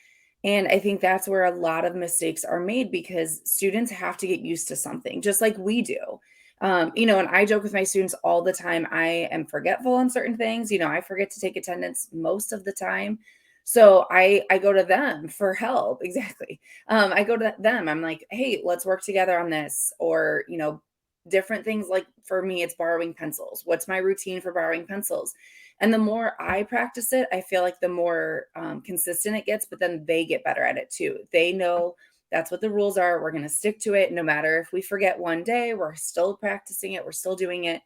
B: And I think that's where a lot of mistakes are made because students have to get used to something, just like we do. And I joke with my students all the time. I am forgetful on certain things. I forget to take attendance most of the time. So I go to them for help. Exactly. I go to them. I'm like, hey, let's work together on this. Or, different things. Like for me, it's borrowing pencils. What's my routine for borrowing pencils? And the more I practice it, I feel like the more consistent it gets, but then they get better at it too. They know that's what the rules are. We're going to stick to it. No matter if we forget one day, we're still practicing it, we're still doing it.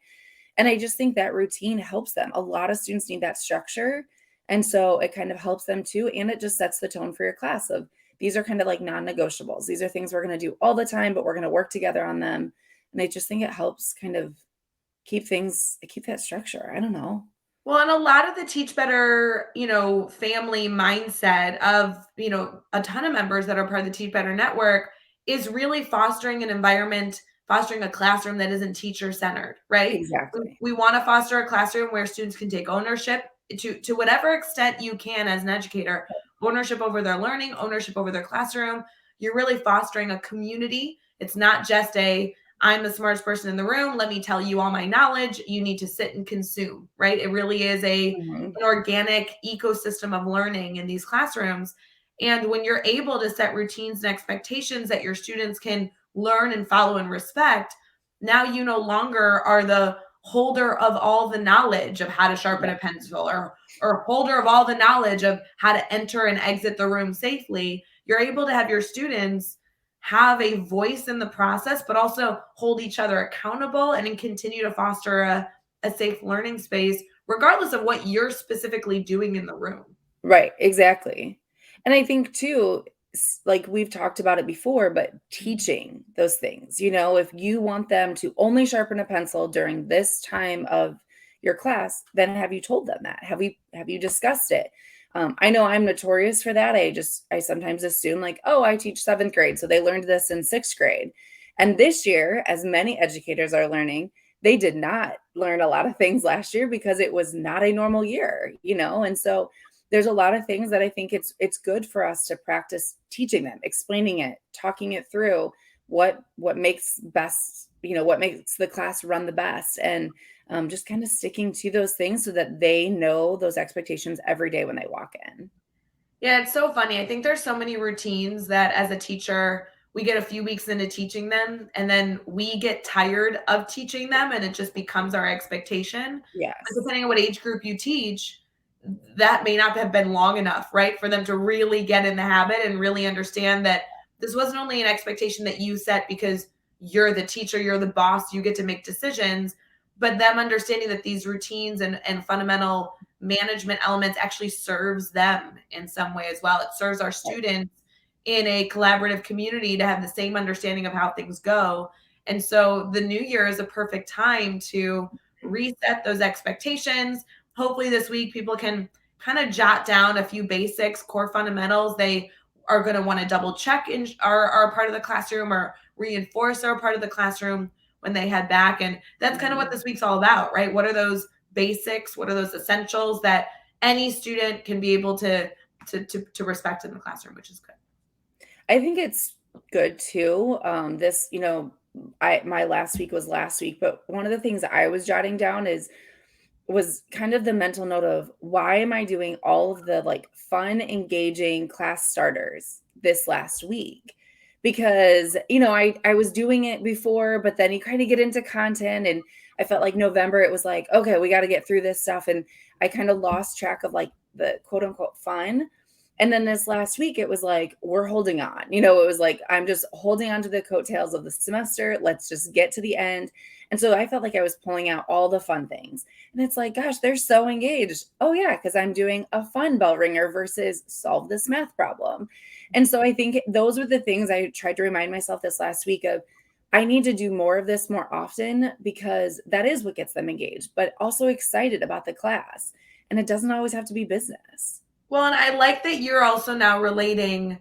B: And I just think that routine helps them. A lot of students need that structure. And so it kind of helps them too. And it just sets the tone for your class of these are kind of like non negotiables. These are things we're going to do all the time, but we're going to work together on them. And I just think it helps kind of keep that structure. I don't know.
A: Well, and a lot of the Teach Better, family mindset of, a ton of members that are part of the Teach Better network is really fostering an environment, fostering a classroom that isn't teacher centered, right?
B: Exactly.
A: We want to foster a classroom where students can take ownership to whatever extent you can as an educator, ownership over their learning, ownership over their classroom. You're really fostering a community. It's not just I'm the smartest person in the room. Let me tell you all my knowledge. You need to sit and consume, right? It really is
B: Mhm.
A: an organic ecosystem of learning in these classrooms. And when you're able to set routines and expectations that your students can learn and follow and respect, now you no longer are the holder of all the knowledge of how to sharpen
B: Yeah.
A: a pencil or holder of all the knowledge of how to enter and exit the room safely. You're able to have your students have a voice in the process, but also hold each other accountable and continue to foster a safe learning space, regardless of what you're specifically doing in the room.
B: Right, exactly. And I think too, like we've talked about it before, but teaching those things, if you want them to only sharpen a pencil during this time of your class, then have you told them that? Have you discussed it? I know I'm notorious for that. I sometimes assume like, oh, I teach seventh grade, so they learned this in sixth grade. And this year, as many educators are learning, they did not learn a lot of things last year because it was not a normal year. And so there's a lot of things that I think it's good for us to practice teaching them, explaining it, talking it through, what makes best, what makes the class run the best, and just kind of sticking to those things so that they know those expectations every day when they walk in.
A: Yeah, it's so funny. I think there's so many routines that as a teacher, we get a few weeks into teaching them and then we get tired of teaching them and it just becomes our expectation. But
B: Yes.
A: depending on what age group you teach, that may not have been long enough, right? For them to really get in the habit and really understand that this wasn't only an expectation that you set because you're the teacher, you're the boss, you get to make decisions, but them understanding that these routines and fundamental management elements actually serves them in some way as well. It serves our
B: Right.
A: students in a collaborative community to have the same understanding of how things go. And so the new year is a perfect time to reset those expectations. Hopefully this week people can kind of jot down a few basics, core fundamentals they are going to want to double check in our part of the classroom or reinforce our part of the classroom when they head back. And that's kind of what
B: Mhm.
A: this week's all about, right? What are those basics? What are those essentials that any student can be able to respect in the classroom, which is good.
B: I think it's good too. This, I my last week was last week, but one of the things I was jotting down was kind of the mental note of why am I doing all of the like fun, engaging class starters this last week? Because, I was doing it before, but then you kind of get into content and I felt like November, it was like, okay, we got to get through this stuff. And I kind of lost track of like the quote unquote fun. And then this last week, it was like, we're holding on. It was like, I'm just holding on to the coattails of the semester. Let's just get to the end. And so I felt like I was pulling out all the fun things. And it's like, gosh, they're so engaged. Oh, yeah, because I'm doing a fun bell ringer versus solve this math problem. And so I think those were the things I tried to remind myself this last week of. I need to do more of this more often because that is what gets them engaged, but also excited about the class. And it doesn't always have to be business.
A: Well, and I like that you're also now relating.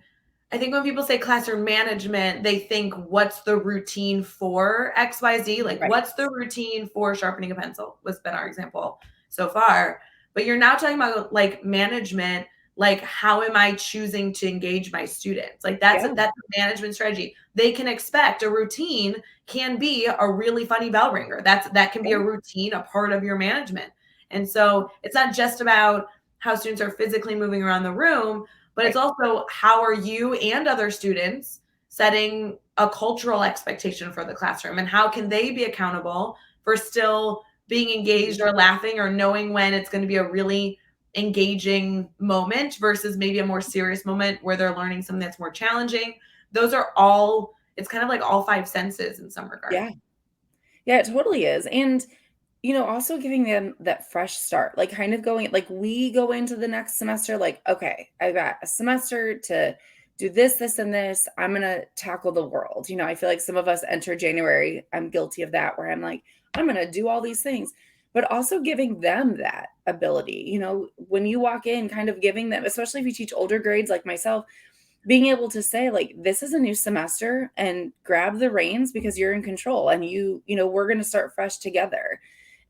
A: I think when people say classroom management, they think what's the routine for XYZ? Like,
B: Right.
A: what's the routine for sharpening a pencil? What's been our example so far? But you're now talking about like management, like how am I choosing to engage my students? Like
B: Yeah.
A: that's a management strategy. They can expect a routine can be a really funny bell ringer. That can be a
B: Yeah.
A: routine, a part of your management. And so it's not just about how students are physically moving around the room, but it's
B: Right.
A: also how are you and other students setting a cultural expectation for the classroom, and how can they be accountable for still being engaged or laughing or knowing when it's going to be a really engaging moment versus maybe a more serious moment where they're learning something that's more challenging. Those are all, it's kind of like all five senses in some regard.
B: Yeah. Yeah, it totally is. And, also giving them that fresh start, like kind of going, like we go into the next semester, like, okay, I got a semester to do this, this, and this. I'm going to tackle the world. I feel like some of us enter January. I'm guilty of that, where I'm like, I'm going to do all these things, but also giving them that ability. When you walk in, kind of giving them, especially if you teach older grades like myself, being able to say, like, this is a new semester and grab the reins because you're in control, and we're going to start fresh together.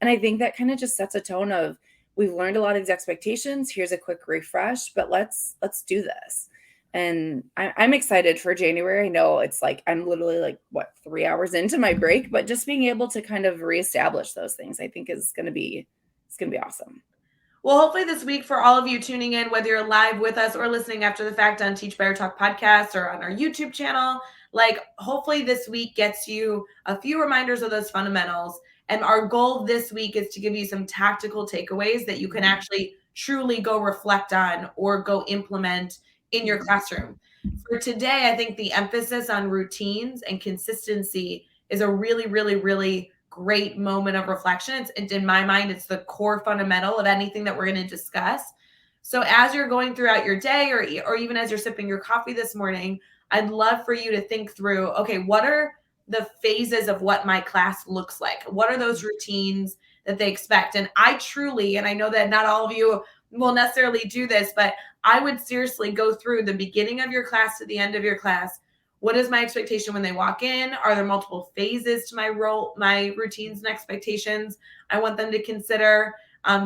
B: And I think that kind of just sets a tone of, we've learned a lot of these expectations. Here's a quick refresh, but let's do this. And I'm excited for January. I know it's like, I'm literally like, 3 hours into my break, but just being able to kind of reestablish those things, I think it's going to be awesome.
A: Well, hopefully this week, for all of you tuning in, whether you're live with us or listening after the fact on Teach Better Talk podcast or on our YouTube channel, like, hopefully this week gets you a few reminders of those fundamentals. And our goal this week is to give you some tactical takeaways that you can actually truly go reflect on or go implement in your classroom. For today, I think the emphasis on routines and consistency is a really, really, really great moment of reflection. It's in my mind, it's the core fundamental of anything that we're going to discuss. So as you're going throughout your day, or even as you're sipping your coffee this morning, I'd love for you to think through, okay, what are the phases of what my class looks like? What are those routines that they expect? And I truly, and I know that not all of you will necessarily do this, but I would seriously go through the beginning of your class to the end of your class. What is my expectation when they walk in? Are there multiple phases to my role, my routines and expectations I want them to consider?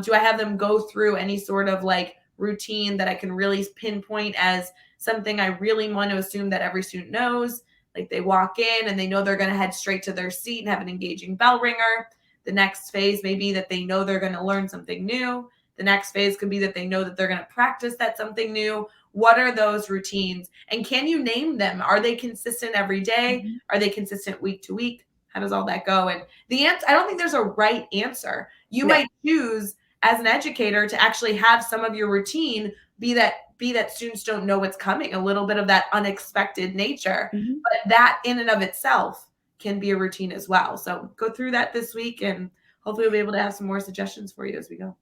A: Do I have them go through any sort of like routine that I can really pinpoint as something I really want to assume that every student knows? Like, they walk in and they know they're going to head straight to their seat and have an engaging bell ringer. The next phase may be that they know they're going to learn something new. The next phase could be that they know that they're going to practice that something new. What are those routines? And can you name them? Are they consistent every day?
B: Mm-hmm.
A: Are they consistent week to week? How does all that go? And the answer, I don't think there's a right answer. You might choose as an educator to actually have some of your routine be that students don't know what's coming, a little bit of that unexpected nature.
B: Mm-hmm.
A: But that in and of itself can be a routine as well. So go through that this week, and hopefully we'll be able to have some more suggestions for you as we go.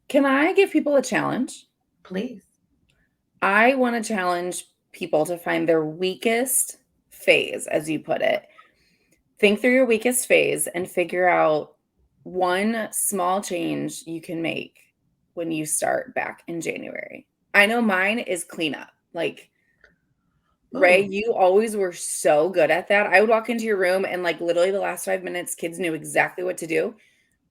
B: Can I give people a challenge?
A: Please.
B: I want to challenge people to find their weakest phase, as you put it. Think through your weakest phase and figure out one small change you can make when you start back in January. I know mine is cleanup. Like, Ray, you always were so good at that. I would walk into your room and like literally the last 5 minutes, kids knew exactly what to do.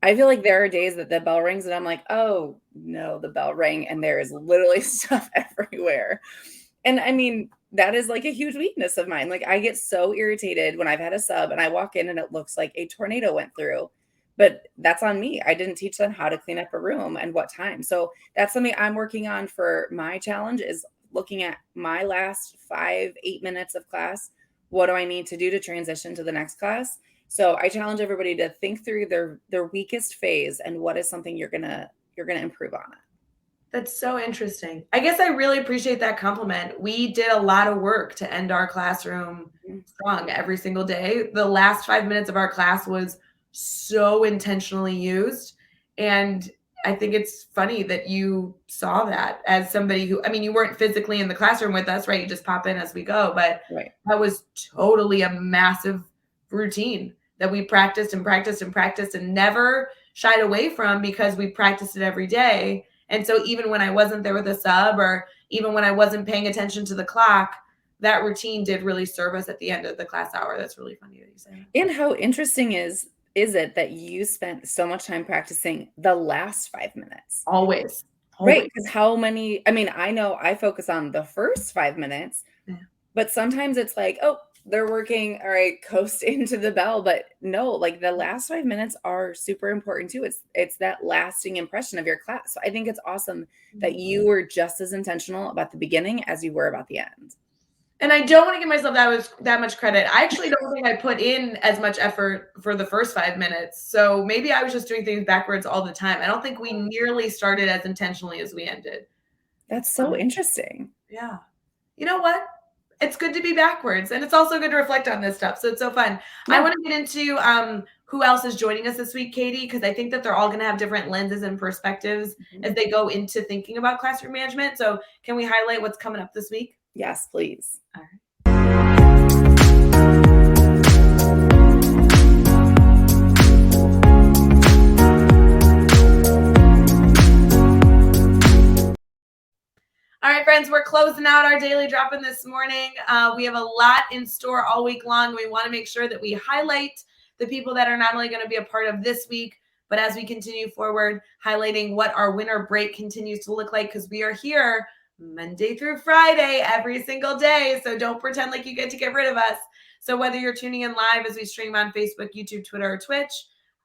B: I feel like there are days that the bell rings and I'm like, oh no, the bell rang and there is literally stuff everywhere. And I mean, that is like a huge weakness of mine. Like, I get so irritated when I've had a sub and I walk in and it looks like a tornado went through, but that's on me. I didn't teach them how to clean up a room and what time. So that's something I'm working on for my challenge, is looking at my last 5-8 minutes of class. What do I need to do to transition to the next class? So I challenge everybody to think through their weakest phase and what is something you're gonna improve on it.
A: That's so interesting. I guess I really appreciate that compliment. We did a lot of work to end our classroom strong every single day. The last 5 minutes of our class was so intentionally used. And I think it's funny that you saw that as somebody who, I mean, you weren't physically in the classroom with us, right? You just pop in as we go, but that was totally a massive routine that we practiced and practiced and practiced and never shied away from, because we practiced it every day. And so even when I wasn't there with a sub, or even when I wasn't paying attention to the clock, that routine did really serve us at the end of the class hour. That's really funny that you say that.
B: And how interesting is it that you spent so much time practicing the last 5 minutes?
A: Always.
B: Right. Because how many, I mean, I know I focus on the first 5 minutes, but sometimes it's like, oh, they're working, all right, coast into the bell. But no, like the last 5 minutes are super important too. It's that lasting impression of your class. So I think it's awesome that you were just as intentional about the beginning as you were about the end.
A: And I don't want to give myself that much credit. I actually don't think I put in as much effort for the first 5 minutes. So maybe I was just doing things backwards all the time. I don't think we nearly started as intentionally as we ended.
B: That's so interesting.
A: Yeah. You know what? It's good to be backwards, and it's also good to reflect on this stuff. So it's so fun. I
B: Yeah.
A: want to get into who else is joining us this week, Katie, because I think that they're all going to have different lenses and perspectives as they go into thinking about classroom management. So can we highlight what's coming up this week?
B: Yes, please.
A: All right. All right, friends, we're closing out our daily drop-in this morning. We have a lot in store all week long. We want to make sure that we highlight the people that are not only going to be a part of this week, but as we continue forward, highlighting what our winter break continues to look like, because we are here Monday through Friday every single day. So don't pretend like you get to get rid of us. So whether you're tuning in live as we stream on Facebook, YouTube, Twitter, or Twitch,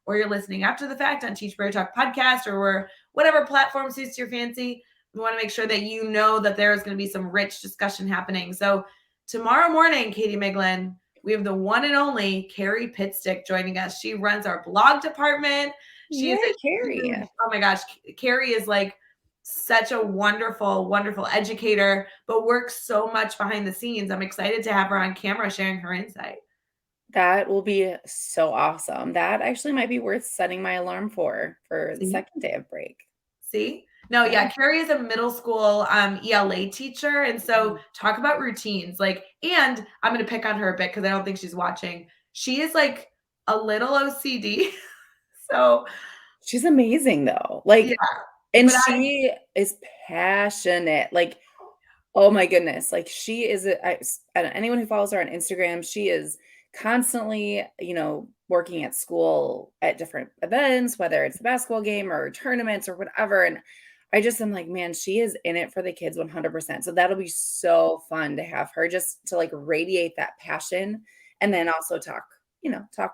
A: or you're listening after the fact on Teach Prairie Talk podcast, or whatever platform suits your fancy, we want to make sure that you know that there is going to be some rich discussion happening. So tomorrow morning, Katie Miglin, we have the one and only Carrie Pitstick joining us. She runs our blog department. She is
B: Carrie.
A: Oh my gosh, Carrie is like such a wonderful, wonderful educator, but works so much behind the scenes. I'm excited to have her on camera sharing her insight.
B: That will be so awesome. That actually might be worth setting my alarm for the second day of break.
A: See? No, yeah, Carrie is a middle school ELA teacher. And so talk about routines. Like, and I'm going to pick on her a bit because I don't think she's watching. She is like a little OCD. So
B: she's amazing though. Like, yeah, and she is passionate. Like, oh my goodness. Like she is, anyone who follows her on Instagram, she is constantly, working at school at different events, whether it's a basketball game or tournaments or whatever. And I just am like, man, she is in it for the kids 100%. So that'll be so fun to have her just to like radiate that passion and then also talk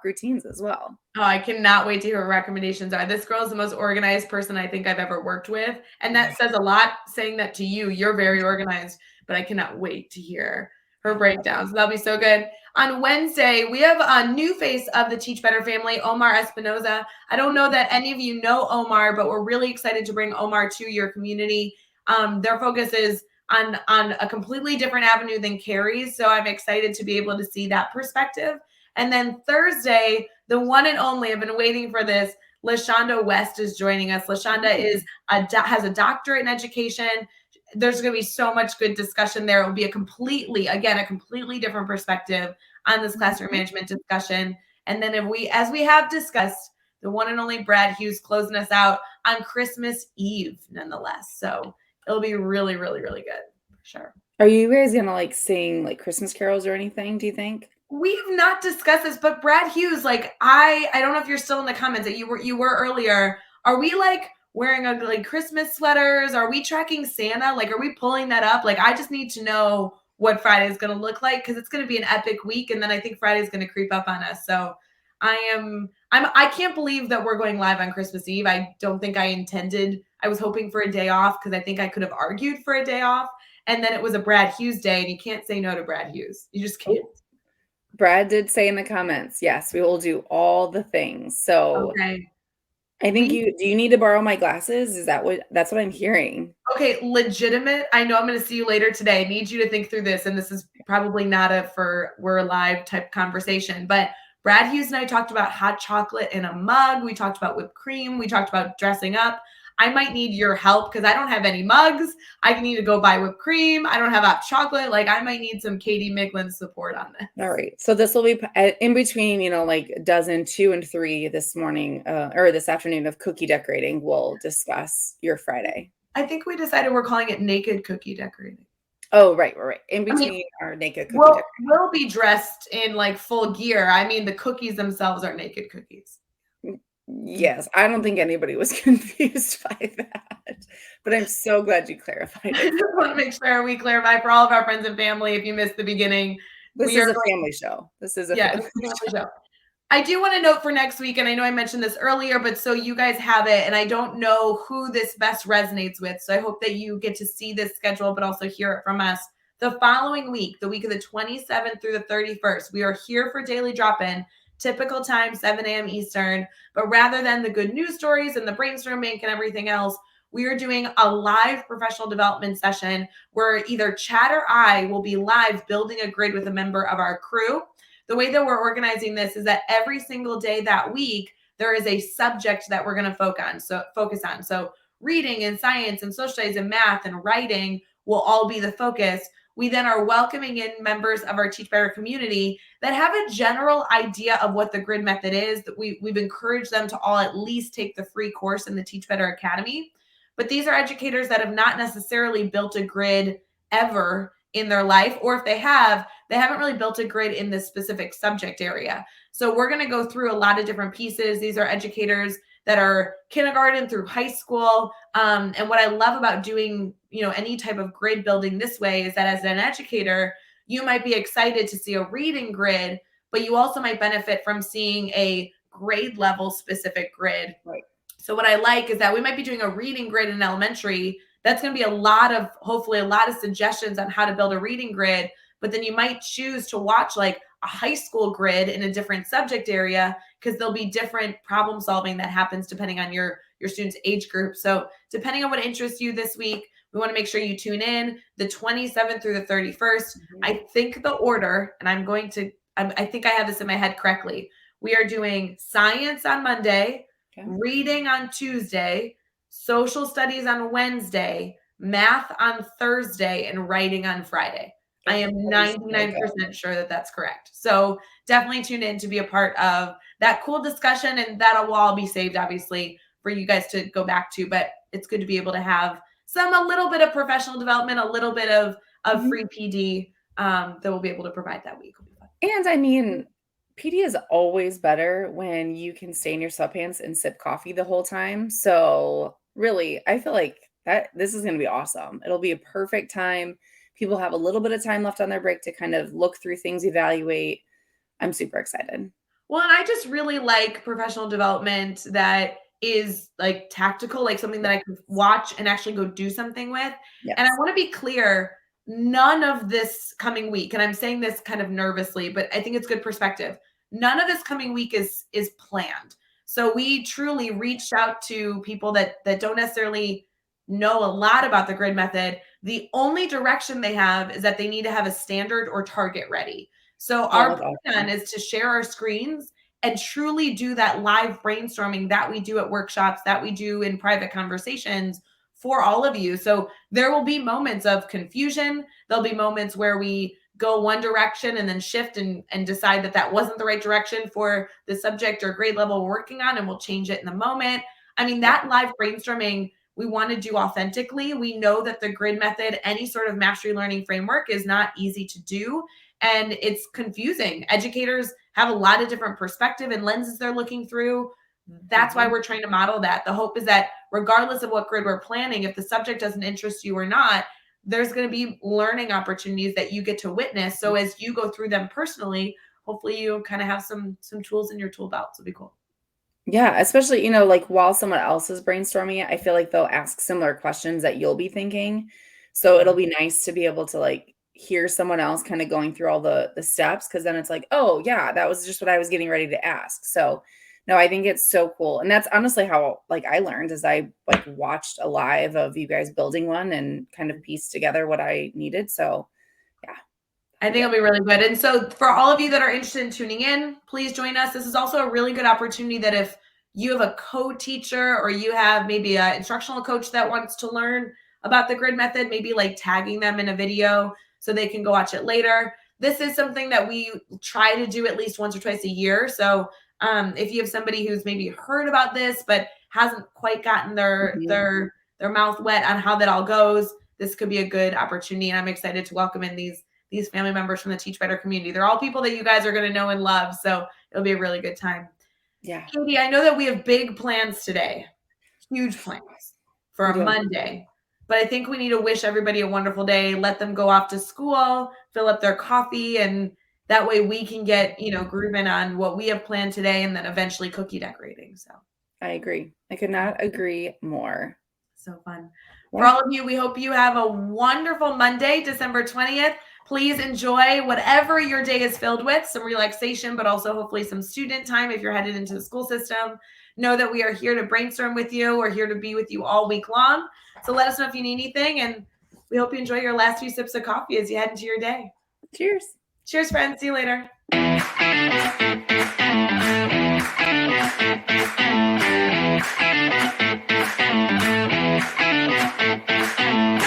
B: routines as well.
A: Oh, I cannot wait to hear what recommendations are. This girl is the most organized person I think I've ever worked with. And that says a lot, saying that to you. You're very organized, but I cannot wait to hear her breakdowns. That'll be so good. On Wednesday, we have a new face of the Teach Better family, Omar Espinoza. I don't know that any of you know Omar, but we're really excited to bring Omar to your community. Their focus is on a completely different avenue than Carrie's. So I'm excited to be able to see that perspective. And then Thursday, the one and only, I've been waiting for this, LaShonda West is joining us. LaShonda has a doctorate in education. There's going to be so much good discussion there. It will be a completely different perspective on this classroom management discussion. And then as we have discussed, the one and only Brad Hughes closing us out on Christmas Eve, nonetheless. So it'll be really, really, really good. For sure.
B: Are you guys going to like sing like Christmas carols or anything, do you think?
A: We have not discussed this, but Brad Hughes, like I don't know if you're still in the comments that you were earlier. Are we like wearing ugly Christmas sweaters? Are we tracking Santa? Like, are we pulling that up? Like, I just need to know what Friday is going to look like because it's going to be an epic week. And then I think Friday is going to creep up on us. So I can't believe that we're going live on Christmas Eve. I don't think I intended. I was hoping for a day off because I think I could have argued for a day off. And then it was a Brad Hughes day and you can't say no to Brad Hughes. You just can't.
B: Brad did say in the comments, yes, we will do all the things. So okay. I think do you need to borrow my glasses? That's what I'm hearing.
A: Okay, legitimate. I know I'm going to see you later today. I need you to think through this. And this is probably not we're alive type conversation, but Brad Hughes and I talked about hot chocolate in a mug. We talked about whipped cream. We talked about dressing up. I might need your help because I don't have any mugs. I need to go buy whipped cream. I don't have hot chocolate. Like I might need some Katie Miglin support on this.
B: All right. So this will be in between, like dozen 2 and 3 this morning or this afternoon of cookie decorating. We'll discuss your Friday.
A: I think we decided we're calling it naked cookie decorating.
B: Oh, right. In between our naked cookie decorating.
A: We'll be dressed in like full gear. I mean, the cookies themselves are naked cookies.
B: Yes, I don't think anybody was confused by that, but I'm so glad you clarified it.
A: I just want to make sure we clarify for all of our friends and family. If you missed the beginning,
B: this is a family show. This is a family show.
A: I do want to note for next week, and I know I mentioned this earlier, but so you guys have it, and I don't know who this best resonates with. So I hope that you get to see this schedule, but also hear it from us. The following week, the week of the 27th through the 31st, we are here for Daily Drop-In, typical time, 7 a.m. Eastern. But rather than the good news stories and the brainstorming and everything else, we are doing a live professional development session where either Chad or I will be live building a grid with a member of our crew. The way that we're organizing this is that every single day that week, there is a subject that we're going to focus on. So reading and science and social studies and math and writing will all be the focus. We then are welcoming in members of our Teach Better community that have a general idea of what the grid method is. That we've encouraged them to all at least take the free course in the Teach Better Academy. But these are educators that have not necessarily built a grid ever in their life, or if they haven't really built a grid in this specific subject area. So we're going to go through a lot of different pieces. These are educators that are kindergarten through high school. And what I love about doing, any type of grid building this way is that as an educator, you might be excited to see a reading grid, but you also might benefit from seeing a grade level specific grid.
B: Right.
A: So what I like is that we might be doing a reading grid in elementary. That's going to be hopefully a lot of suggestions on how to build a reading grid. But then you might choose to watch like a high school grid in a different subject area because there'll be different problem solving that happens depending on your student's age group. So depending on what interests you this week, we want to make sure you tune in the 27th through the 31st. Mm-hmm. I think the order, and I think I have this in my head correctly. We are doing science on Monday, reading on Tuesday, social studies on Wednesday, math on Thursday, and writing on Friday. I am 99% sure that that's correct. So definitely tune in to be a part of that cool discussion, and that will all be saved, obviously, for you guys to go back to. But it's good to be able to have a little bit of professional development, a little bit of free PD that we'll be able to provide that week.
B: And I mean, PD is always better when you can stay in your sweatpants and sip coffee the whole time. So really, I feel like this is going to be awesome. It'll be a perfect time. People have a little bit of time left on their break to kind of look through things, evaluate. I'm super excited.
A: Well, and I just really like professional development that is like tactical, like something that I can watch and actually go do something with. Yes. And I want to be clear, none of this coming week, and I'm saying this kind of nervously, but I think it's good perspective. None of this coming week is planned. So we truly reached out to people that don't necessarily know a lot about the grid method. The only direction they have is that they need to have a standard or target ready. So our plan is to share our screens and truly do that live brainstorming that we do at workshops, that we do in private conversations for all of you. So there will be moments of confusion. There'll be moments where we go one direction and then shift and decide that wasn't the right direction for the subject or grade level we're working on, and we'll change it in the moment. I mean, that live brainstorming we want to do authentically. We know that the grid method, any sort of mastery learning framework, is not easy to do. And it's confusing. Educators have a lot of different perspective and lenses they're looking through. That's why we're trying to model that. The hope is that regardless of what grid we're planning, if the subject doesn't interest you or not, there's going to be learning opportunities that you get to witness. So as you go through them personally, hopefully you kind of have some tools in your tool belt. So it'll be cool.
B: Yeah, especially, like while someone else is brainstorming it, I feel like they'll ask similar questions that you'll be thinking. So it'll be nice to be able to like hear someone else kind of going through all the steps, because then it's like, oh yeah, that was just what I was getting ready to ask. So no, I think it's so cool. And that's honestly how like I learned, is I like watched a live of you guys building one and kind of pieced together what I needed. So yeah.
A: I think it'll be really good. And so for all of you that are interested in tuning in, please join us. This is also a really good opportunity that if you have a co-teacher or you have maybe an instructional coach that wants to learn about the grid method, maybe like tagging them in a video so they can go watch it later. This is something that we try to do at least once or twice a year. So if you have somebody who's maybe heard about this but hasn't quite gotten their mouth wet on how that all goes, this could be a good opportunity. And I'm excited to welcome in these family members from the Teach Better community. They're all people that you guys are going to know and love. So it'll be a really good time.
B: Yeah.
A: Katie, I know that we have big plans today, huge plans for a Monday, but I think we need to wish everybody a wonderful day, let them go off to school, fill up their coffee, and that way we can get, grooving on what we have planned today and then eventually cookie decorating. So
B: I agree. I could not agree more.
A: So fun. For all of you, we hope you have a wonderful Monday, December 20th. Please enjoy whatever your day is filled with, some relaxation, but also hopefully some student time if you're headed into the school system. Know that we are here to brainstorm with you. We're here to be with you all week long. So let us know if you need anything, and we hope you enjoy your last few sips of coffee as you head into your day.
B: Cheers.
A: Cheers, friends. See you later.